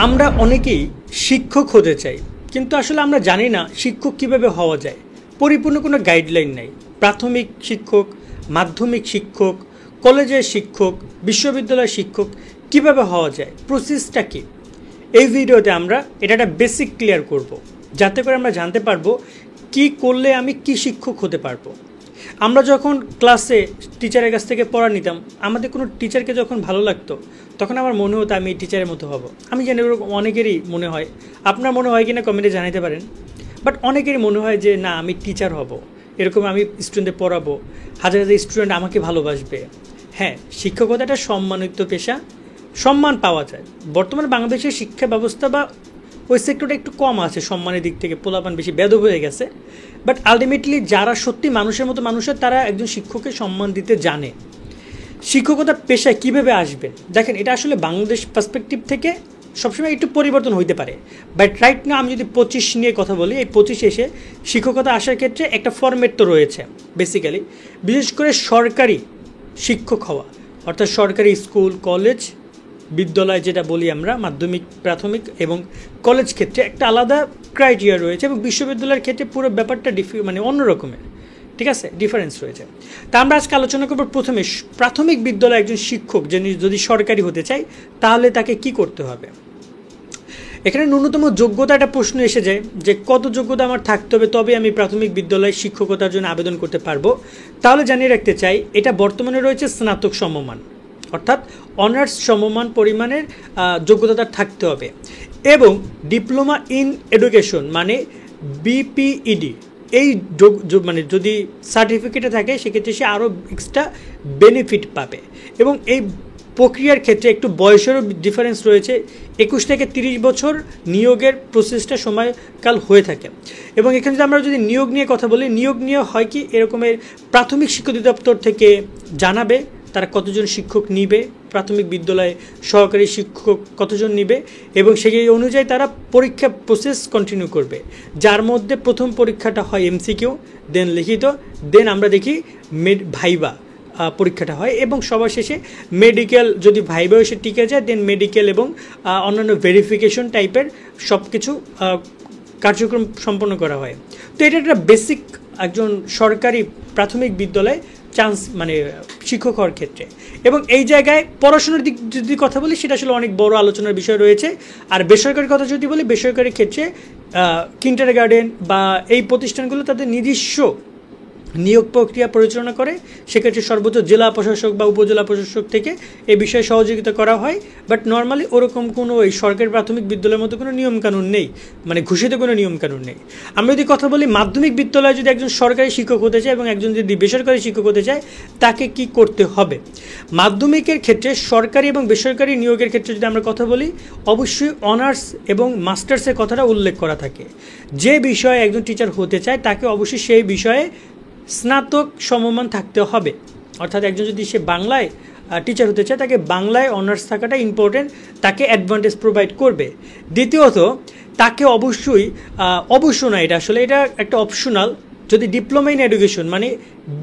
আমরা অনেকেই শিক্ষক হতে চাই, কিন্তু আসলে আমরা জানি না শিক্ষক কিভাবে হওয়া যায়। পরিপূর্ণ কোনো গাইডলাইন নাই। প্রাথমিক শিক্ষক, মাধ্যমিক শিক্ষক, কলেজের শিক্ষক, বিশ্ববিদ্যালয়ের শিক্ষক কিভাবে হওয়া যায়, প্রসেসটা কি। এই ভিডিওতে আমরা এটা একটা বেসিক ক্লিয়ার করব, যাতে করে আমরা জানতে পারবো কি করলে আমি কি শিক্ষক হতে পারবো। আমরা যখন ক্লাসে টিচারের কাছ থেকে পড়া নিতাম, আমাদের কোনো টিচারকে যখন ভালো লাগতো তখন আমার মনে হতো আমি টিচারের মতো হব। আমি জানি ওরকম অনেকেরই মনে হয়, আপনার মনে হয় কিনা কমেন্টে জানাতে পারেন। বাট অনেকেরই মনে হয় যে না, আমি টিচার হব, এরকম আমি স্টুডেন্টদের পড়াবো, হাজার হাজার স্টুডেন্ট আমাকে ভালোবাসবে। হ্যাঁ, শিক্ষকতা একটা সম্মানিত পেশা, সম্মান পাওয়া যায়। বর্তমানে বাংলাদেশের শিক্ষা ব্যবস্থা বা ওই সেক্টরটা একটু কম আছে সম্মানের দিক থেকে, পোলাপান বেশি বেদ হয়ে গেছে। বাট আলটিমেটলি যারা সত্যি মানুষের মতো মানুষের, তারা একজন শিক্ষককে সম্মান দিতে জানে। শিক্ষকতা পেশায় কীভাবে আসবেন দেখেন, এটা আসলে বাংলাদেশ পার্সপেক্টিভ থেকে সবসময় একটু পরিবর্তন হইতে পারে। বাট রাইট না, আমি যদি 25 নিয়ে কথা বলি, এই 25 এসে শিক্ষকতা আসার ক্ষেত্রে একটা ফরম্যাট তো রয়েছে বেসিক্যালি। বিশেষ করে সরকারি শিক্ষক হওয়া, অর্থাৎ সরকারি স্কুল, কলেজ, বিদ্যালয় যেটা বলি আমরা, মাধ্যমিক, প্রাথমিক এবং কলেজ ক্ষেত্রে একটা আলাদা ক্রাইটেরিয়া রয়েছে, এবং বিশ্ববিদ্যালয়ের ক্ষেত্রে পুরো ব্যাপারটা অন্য রকমের, ঠিক আছে, ডিফারেন্স রয়েছে। তা আমরা আজকে আলোচনা করব প্রথমে প্রাথমিক বিদ্যালয়ে একজন শিক্ষক যদি সরকারি হতে চায় তাহলে তাকে কি করতে হবে। এখানে ন্যূনতম যোগ্যতা একটা প্রশ্ন এসে যায় যে কত যোগ্যতা আমার থাকতে হবে তবে আমি প্রাথমিক বিদ্যালয়ে শিক্ষকতার জন্য আবেদন করতে পারবো। তাহলে জানিয়ে রাখতে চাই, এটা বর্তমানে রয়েছে স্নাতক সমমান, অর্থাৎ অনার্স সমমান পরিমাণের যোগ্যতা তার থাকতে হবে, এবং ডিপ্লোমা ইন এডুকেশন মানে বিপিইডি, এই মানে যদি সার্টিফিকেটে থাকে সেক্ষেত্রে সে আরও এক্সট্রা বেনিফিট পাবে। এবং এই প্রক্রিয়ার ক্ষেত্রে একটু বয়সেরও ডিফারেন্স রয়েছে। 21 থেকে 30 বছর নিয়োগের প্রসেসটা সময়কাল হয়ে থাকে। এবং এখানে আমরা যদি নিয়োগ নিয়ে কথা বলি, নিয়োগ নিয়ে হয় কি এরকমের, প্রাথমিক শিক্ষা অধিদপ্তর থেকে জানাবে তারা কতজন শিক্ষক নিবে, প্রাথমিক বিদ্যালয়ে সহকারী শিক্ষক কতজন নিবে, এবং সেই অনুযায়ী তারা পরীক্ষা প্রসেস কন্টিনিউ করবে, যার মধ্যে প্রথম পরীক্ষাটা হয় এমসিকিউ, দেন লিখিত, দেন আমরা দেখি ভাইবা পরীক্ষাটা হয়, এবং সবার শেষে মেডিকেল, যদি ভাইবা এসে টিকে যায় দেন মেডিকেল এবং অন্যান্য ভেরিফিকেশন টাইপের সব কিছু কার্যক্রম সম্পন্ন করা হয়। তো এটা একটা বেসিক একজন সরকারি প্রাথমিক বিদ্যালয়ে চান্স মানে শিক্ষক হওয়ার ক্ষেত্রে। এবং এই জায়গায় পড়াশোনার দিক যদি কথা বলি, সেটা আসলে অনেক বড় আলোচনার বিষয় রয়েছে। আর বেসরকারি কথা যদি বলি, বেসরকারি ক্ষেত্রে কিন্ডারগার্টেন বা এই প্রতিষ্ঠানগুলো তাদের নিজস্ব নিয়োগ প্রক্রিয়া পরিচালনা করে, সেক্ষেত্রে সর্বোচ্চ জেলা প্রশাসক বা উপজেলা প্রশাসক থেকে এই বিষয়ে সহযোগিতা করা হয়। বাট নর্মালি ওরকম কোনো এই সরকারি প্রাথমিক বিদ্যালয়ের মতো কোনো নিয়মকানুন নেই, মানে ঘোষিত কোনো নিয়মকানুন নেই। আমরা যদি কথা বলি মাধ্যমিক বিদ্যালয়ে যদি একজন সরকারি শিক্ষক হতে চায় এবং একজন যদি বেসরকারি শিক্ষক হতে চায়, তাকে কি করতে হবে। মাধ্যমিকের ক্ষেত্রে সরকারি এবং বেসরকারি নিয়োগের ক্ষেত্রে যদি আমরা কথা বলি, অবশ্যই অনার্স এবং মাস্টার্সের কথাটা উল্লেখ করা থাকে। যে বিষয়ে একজন টিচার হতে চায় তাকে অবশ্যই সেই বিষয়ে স্নাতক সমমান থাকতে হবে। অর্থাৎ একজন যদি সে বাংলায় টিচার হতে চায়, তাকে বাংলায় অনার্স থাকাটা ইম্পর্টেন্ট, তাকে অ্যাডভান্টেজ প্রোভাইড করবে। দ্বিতীয়ত, তাকে অবশ্য না, এটা আসলে এটা একটা অপশনাল, যদি ডিপ্লোমা ইন এডুকেশন মানে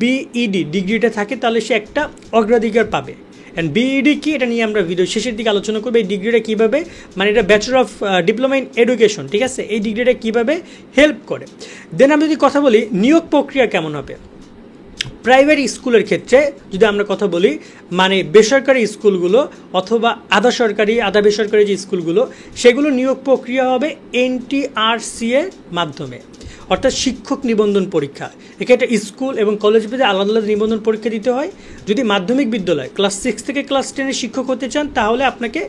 বিইডি ডিগ্রিটা থাকে তাহলে সে একটা অগ্রাধিকার পাবে। অ্যান্ড বিইডি কি, এটা নিয়ে আমরা ভিডিও শেষের দিকে আলোচনা করবো। এই ডিগ্রিটা কীভাবে, মানে এটা bachelor of diploma in education, ঠিক আছে, এই ডিগ্রিটা কীভাবে হেল্প করে। দেন আমি যদি কথা বলি নিয়োগ প্রক্রিয়া কেমন হবে। প্রাইভেট স্কুলের ক্ষেত্রে যদি আমরা কথা বলি, মানে বেসরকারি স্কুলগুলো অথবা আধা সরকারি আধা বেসরকারি যে স্কুলগুলো, সেগুলো নিয়োগ প্রক্রিয়া হবে এনটিআরসি এর মাধ্যমে, অর্থাৎ শিক্ষক নিবন্ধন পরীক্ষা। এক্ষেত্রে স্কুল এবং কলেজ ভেদে আলাদা আলাদা নিবন্ধন পরীক্ষা দিতে হয়। যদি মাধ্যমিক বিদ্যালয় ক্লাস 6 থেকে ক্লাস 10 শিক্ষক হতে চান, তাহলে আপনাকে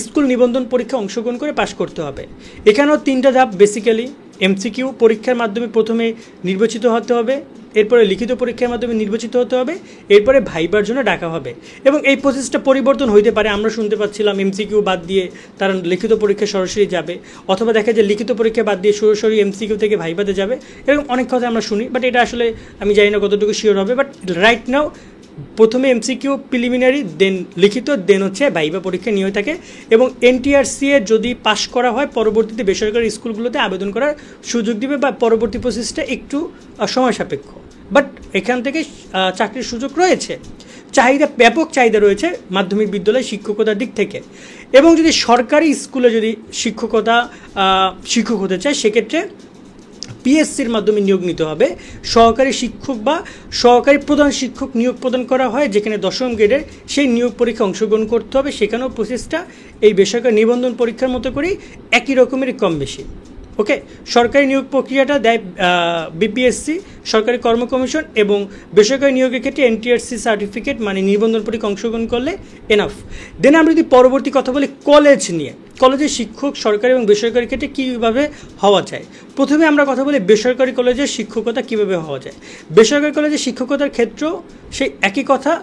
স্কুল নিবন্ধন পরীক্ষা অংশগ্রহণ করে পাশ করতে হবে। এখানেও 3টা ধাপ বেসিক্যালি। এমসিকিউ পরীক্ষার মাধ্যমে প্রথমে নির্বাচিত হতে হবে, এরপরে লিখিত পরীক্ষার মাধ্যমে নির্বাচিত হতে হবে, এরপরে ভাইবার জন্য ডাকা হবে। এবং এই প্রসেসটা পরিবর্তন হইতে পারে। আমরা শুনতে পাচ্ছিলাম এমসিকিউ বাদ দিয়ে তারা লিখিত পরীক্ষা সরাসরি যাবে, অথবা দেখা যায় লিখিত পরীক্ষা বাদ দিয়ে সরাসরি এমসিকিউ থেকে ভাইবাতে যাবে। এরকম অনেক কথা আমরা শুনি, বাট এটা আসলে আমি জানি না কতটুকু শিওর হবে। বাট রাইট নাও প্রথমে এমসিকিউ প্রিলিমিনারি, দেন লিখিত, দেন হচ্ছে ভাইবা পরীক্ষা নিয়ে থাকে। এবং এনটিআরসি এ যদি পাশ করা হয়, পরবর্তীতে বেসরকারি স্কুলগুলোতে আবেদন করার সুযোগ দিবে, বা পরবর্তী প্রসেসটা একটু সময় সাপেক্ষ, বাট এখান থেকে চাকরির সুযোগ রয়েছে। ব্যাপক চাহিদা রয়েছে মাধ্যমিক বিদ্যালয়ে শিক্ষকতার দিক থেকে। এবং যদি সরকারি স্কুলে যদি শিক্ষক হতে চায় সেক্ষেত্রে পিএসসির মাধ্যমে নিয়োগ নিতে হবে। সহকারী শিক্ষক বা সহকারী প্রধান শিক্ষক নিয়োগ প্রদান করা হয়, যেখানে 10ম গ্রেডের সেই নিয়োগ পরীক্ষা অংশগ্রহণ করতে হবে। সেখানেও প্রসেসটা এই বেসরকারি নিবন্ধন পরীক্ষার মতো করেই একই রকমেরই কম বেশি। ওকে, সরকারি নিয়োগ প্রক্রিয়াটা দেয় বিপিএসসি, সরকারি কর্ম কমিশন, এবং বেসরকারি নিয়োগের ক্ষেত্রে এনটিআরসি সার্টিফিকেট মানে নিবন্ধন পরীক্ষা অংশগ্রহণ করলে এনাফ। দেন আমরা যদি পরবর্তী কথা বলি কলেজ নিয়ে, কলেজের শিক্ষক সরকারি এবং বেসরকারি ক্ষেত্রে কীভাবে হওয়া যায়। প্রথমে আমরা কথা বলি বেসরকারি কলেজের শিক্ষকতা কীভাবে হওয়া যায়। বেসরকারি কলেজের শিক্ষকতার ক্ষেত্রেও সেই একই কথা,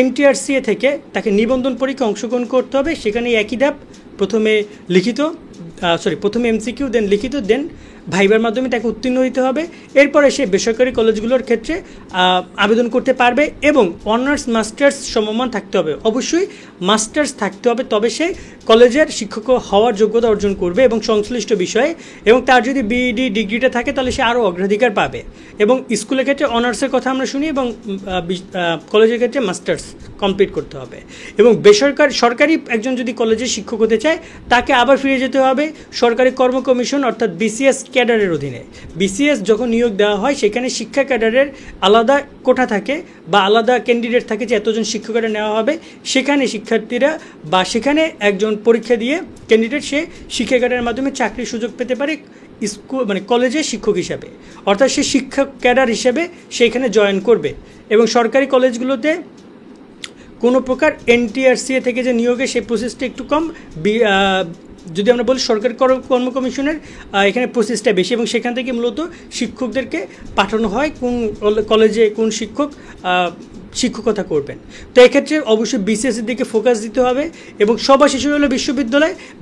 এনটিআরসিএ থেকে তাকে নিবন্ধন পরীক্ষা অংশগ্রহণ করতে হবে। সেখানে একই ধাপ, প্রথমে এমসিকিউ, দেন লিখিত, দেন ভাইবার মাধ্যমে তাকে উত্তীর্ণ হতে হবে। এরপরে সে বেসরকারি কলেজগুলোর ক্ষেত্রে আবেদন করতে পারবে এবং অনার্স মাস্টার্স সমমান থাকতে হবে। অবশ্যই মাস্টার্স থাকতে হবে, তবে সে কলেজের শিক্ষক হওয়ার যোগ্যতা অর্জন করবে এবং সংশ্লিষ্ট বিষয়ে, এবং তার যদি বিইডি ডিগ্রিটা থাকে তাহলে সে আরও অগ্রাধিকার পাবে। এবং স্কুলের ক্ষেত্রে অনার্সের কথা আমরা শুনি এবং কলেজের ক্ষেত্রে মাস্টার্স কমপ্লিট করতে হবে। এবং সরকারি একজন যদি কলেজের শিক্ষক হতে চায় তাকে আবার ফিরে যেতে হবে সরকারি কর্ম কমিশন অর্থাৎ বিসিএস ক্যাডারের অধীনে। বিসিএস যখন নিয়োগ দেওয়া হয় সেখানে শিক্ষা ক্যাডারের আলাদা কোঠা থাকে বা আলাদা ক্যান্ডিডেট থাকে যে এতজন শিক্ষক ক্যাডার নেওয়া হবে। সেখানে শিক্ষার্থীরা বা সেখানে একজন পরীক্ষা দিয়ে ক্যান্ডিডেট সে শিক্ষা ক্যাডারের মাধ্যমে চাকরির সুযোগ পেতে পারে স্কুল মানে কলেজের শিক্ষক হিসাবে, অর্থাৎ সে শিক্ষক ক্যাডার হিসাবে সেখানে জয়েন করবে। এবং সরকারি কলেজগুলোতে কোনো প্রকার এনটিআরসিএ থেকে যে নিয়োগে সেই প্রসেসটা একটু কম। যদি আমরা বলি সরকারি কর্ম কমিশনের এখানে প্রসেসটা বেশি এবং সেখান থেকে মূলত শিক্ষকদেরকে পাঠানো হয় কোন কলেজে কোন শিক্ষকতা করবেন। তো এক্ষেত্রে অবশ্যই বিসিএসের দিকে ফোকাস দিতে হবে। এবং সবার শেষে হলো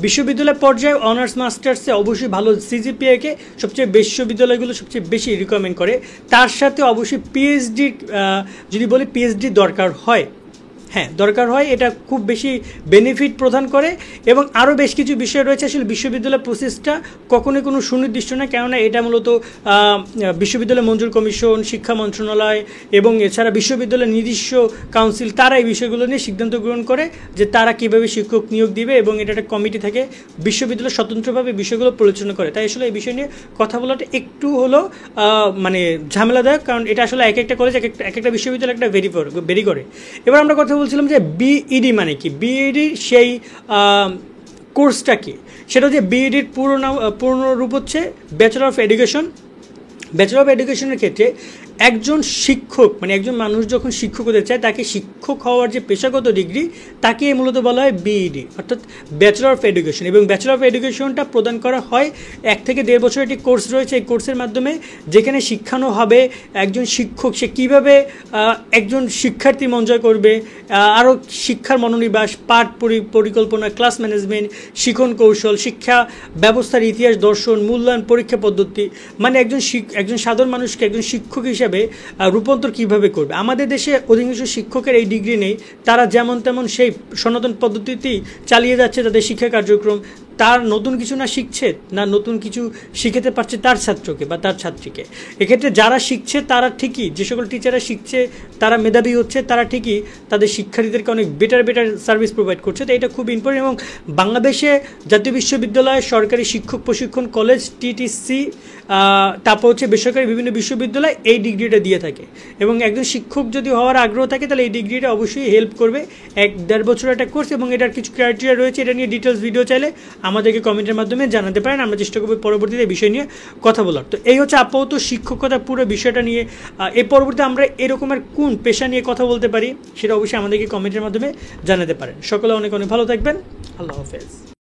বিশ্ববিদ্যালয় পর্যায়ে অনার্স মাস্টার্সে অবশ্যই ভালো সিজিপিএকে সবচেয়ে বিশ্ববিদ্যালয়গুলো সবচেয়ে বেশি রিকমেন্ড করে। তার সাথে অবশ্যই পিএইচডি, যদি বলি পিএইচডি দরকার হয়, হ্যাঁ দরকার হয়, এটা খুব বেশি বেনিফিট প্রদান করে। এবং আরও বেশ কিছু বিষয় রয়েছে। আসলে বিশ্ববিদ্যালয় প্রসেসটা কখনোই কোনো সুনির্দিষ্ট না, কেননা এটা মূলত বিশ্ববিদ্যালয় মঞ্জুর কমিশন, শিক্ষা মন্ত্রণালয় এবং এছাড়া বিশ্ববিদ্যালয়ের নিজস্ব কাউন্সিল, তারা এই বিষয়গুলো নিয়ে সিদ্ধান্ত গ্রহণ করে যে তারা কীভাবে শিক্ষক নিয়োগ দিবে, এবং এটা একটা কমিটি থাকে, বিশ্ববিদ্যালয় স্বতন্ত্রভাবে বিষয়গুলো পরিচালনা করে। তাই আসলে এই বিষয় নিয়ে কথা বলাটা একটু হলো মানে ঝামেলাদায়ক, কারণ এটা আসলে এক একটা কলেজ এক একটা বিশ্ববিদ্যালয় একটা ভেরি করে। এবার আমরা কথা বলছিলাম যে বিইডি মানে কি, বিইডির সেই কোর্সটা কি। সেটা হচ্ছে বিইডির পূর্ণ রূপ হচ্ছে bachelor of education. Bachelor of এডুকেশনের ক্ষেত্রে একজন শিক্ষক মানে একজন মানুষ যখন শিক্ষক হতে চায় তাকে শিক্ষক হওয়ার যে পেশাগত ডিগ্রি তাকে মূলত বলা হয় বিইডি অর্থাৎ ব্যাচেলর অফ এডুকেশন। এবং ব্যাচেলর অফ এডুকেশনটা প্রদান করা হয় 1 থেকে 1.5 বছর একটি কোর্স রয়েছে। এই কোর্সের মাধ্যমে যেখানে শিক্ষানো হবে একজন শিক্ষক সে কীভাবে একজন শিক্ষার্থী মঞ্জয় করবে, আরও শিক্ষার মনোনিবাস, পাঠ পরিকল্পনা, ক্লাস ম্যানেজমেন্ট, শিক্ষণ কৌশল, শিক্ষা ব্যবস্থার ইতিহাস, দর্শন, মূল্যায়ন, পরীক্ষা পদ্ধতি, মানে একজন সাধারণ মানুষকে একজন শিক্ষক হিসেবে রূপান্তর কীভাবে করবে। আমাদের দেশে অধিকাংশ শিক্ষকের এই ডিগ্রি নেই, তারা যেমন তেমন সেই সনাতন পদ্ধতিতেই চালিয়ে যাচ্ছে তাদের শিক্ষা কার্যক্রম। তার নতুন কিছু না শিখছে না নতুন কিছু শিখাতে পারছে তার ছাত্রকে বা তার ছাত্রীকে। এক্ষেত্রে যারা শিখছে তারা ঠিকই, যে সকল টিচাররা শিখছে তারা মেধাবী হচ্ছে, তারা ঠিকই তাদের শিক্ষার্থীদেরকে অনেক বেটার সার্ভিস প্রোভাইড করছে। তো এটা খুব ইম্পর্টেন্ট। এবং বাংলাদেশে জাতীয় বিশ্ববিদ্যালয়, সরকারি শিক্ষক প্রশিক্ষণ কলেজ, টিটিসি, তারপর হচ্ছে বেসরকারি বিভিন্ন বিশ্ববিদ্যালয় এই ডিগ্রিটা দিয়ে থাকে। এবং একজন শিক্ষক যদি হওয়ার আগ্রহ থাকে তাহলে এই ডিগ্রিটা অবশ্যই হেল্প করবে। 1-1.5 বছর একটা কোর্স এবং এটার কিছু ক্রাইটেরিয়া রয়েছে। এটা নিয়ে ডিটেলস ভিডিও চাইলে আমাদেরকে কমেন্টের মাধ্যমে জানাতে পারেন, আমরা চেষ্টা করব পরবর্তীতে বিষয় নিয়ে কথা বলার। তো এই হচ্ছে আপাতত শিক্ষকতা পুরো বিষয়টা নিয়ে। এর পরবর্তীতে আমরা এরকমের কোন পেশা নিয়ে কথা বলতে পারি সেটা অবশ্যই আমাদেরকে কমেন্টের মাধ্যমে জানাতে পারেন। সকলে অনেক অনেক ভালো থাকবেন। আল্লাহ হাফেজ।